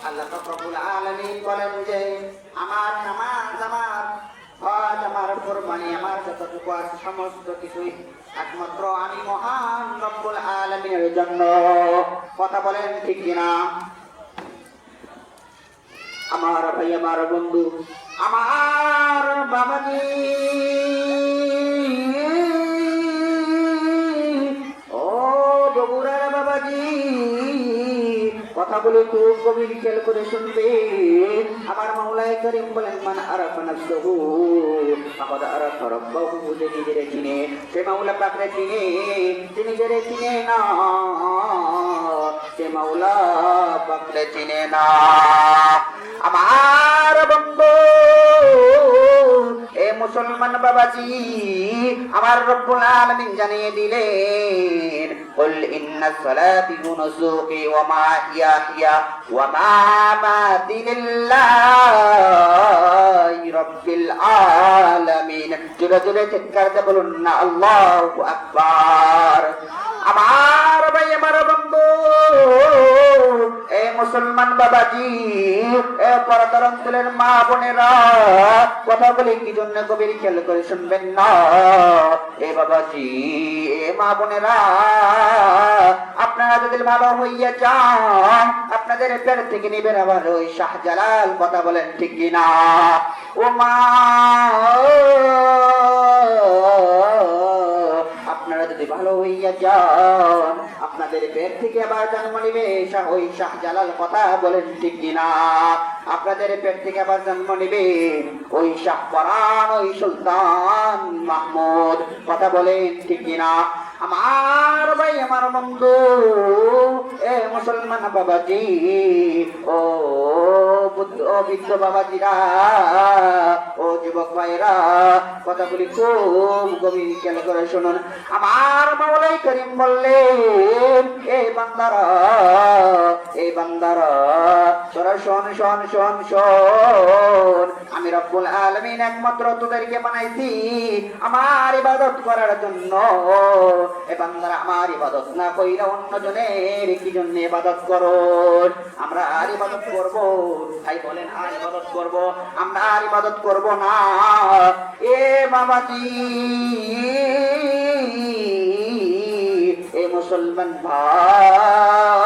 আল্লাহ রব্বুল আলামিন বলেন যে আমার নামাজ, আমার হজ, আমার কুরবানি, আমার যতটুকু আছে সমস্ত কিছুই একমাত্র আমি মহান রব্বুল আলামিনের জন্য। কথা বলেন ঠিক কিনা? আমার ভাই, আমার বন্ধু, আমার বাবাজি, ও বগুড়ার বাবাজি, কথাগুলো খুব গভীর খেয়াল করে শুনবে। আমার মাওলায়ে কারীম বলেন মান আরাফা নাফসাহু ফাকাদ আরাফা রাব্বাহু, যে নিজেরে চিনে সে মাওলা পাকরে চিনে, যে নিজেরে চিনে না সে মাওলা পাকরে চিনে না। আমার বন্ধু, এ মুসলমান বাবাজি, আমার রব্বুল আলামিন জানিয়ে দিলেন কুল ইন্না সালাতি ওয়া নুসুকি ওয়া মাহিয়ায়া ওয়া মামাতি লিল্লাহি রাব্বিল আলামিন। জোরে জোরে চিৎকার দিয়ে বলুন না আল্লাহু আকবার। আমার ভাই, আমার বন্ধু, এ মুসলমান বাবাজি, এ পর্দার অঞ্চলের মা বোনেরা, কথা বলি কি জন্য গভীর খেয়াল করে শুনবেন না। এ বাবাজি, এ মা বোনেরা, আপনারা যদি ভালো হইয়া যান আপনাদের পেট থেকে নিবেন আবার ওই শাহজালাল। কথা বলেন ঠিক কিনা? ও মা, আপনারা যদি ভালো হইয়া যান আপনাদের পেট থেকে আবার জন্ম নিবে ওই শাহজালাল। কথা বলেন ঠিক কিনা? আপনাদের পেট থেকে আবার জন্ম নিবে ওই শাহপরান, ওই সুলতান মাহমুদ। কথা বলেন ঠিক কিনা? আমার ভাই, আমার বন্ধু, এ মুসলমান বাবাজি, ও বৃদ্ধ বাবাজিরা, ও যুবক ভাইরা, কথাগুলি খুব গভীর খেয়াল করে শুনুন। আমার মাওলায়ে কারীম বললেন এই বান্দারা, এই বান্দারা, তোরা শোন শোন শোন শোন, আমি রব্বুল আলামিন একমাত্র তোদেরকে বানাইছি আমার ইবাদত করার জন্য। এ বান্দারা আমার ইবাদত না কইরা অন্য জনের কি জন্য ইবাদত করো? আমরা আর ইবাদত করব? ভাই বলেন, আর ইবাদত করব? আমরা আর ইবাদত করব না। এ বাবাজি, এ মুসলমান ভাই,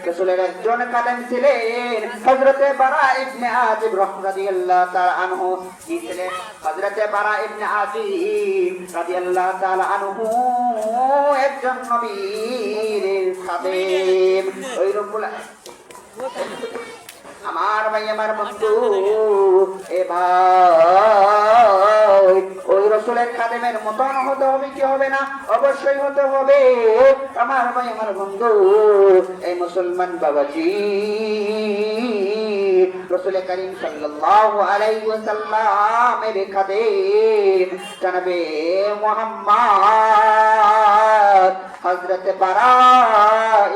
রাসূলের একজন কালেম ছিলেন হযরতে বারা ইবনে আযিব রাদিয়াল্লাহু তাআলা আনহু। কি ছিলেন? হযরতে বারা ইবনে আযিব রাদিয়াল্লাহু তাআলা আনহু একজন নবীর খাদেম। ওই রব্বুল, আমার ভাই, আমার বন্ধু, এ ভাই, ওই রাসূলের খাদেমের মতন হতে হবে কি হবে না? অবশ্যই হতে হবে। আমার ভাই, আমার বন্ধু, এই মুসলমান বাবাজি, রাসূল করিম সাল্লাল্লাহু আলাইহি ওয়াসাল্লামের খাদেম জনাবে মুহাম্মদ হযরত বারা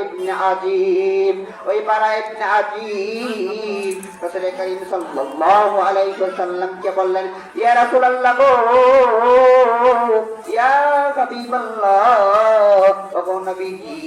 ইবনে আযিব। ওই বারা ইবনে আযিব রাসূল করিম সাল্লাল্লাহু আলাইহি ওয়াসাল্লামকে বললেন, ইয়া রাসূলুল্লাহ গো, ইয়া হাবিবাল্লাহ, ও নবীজি,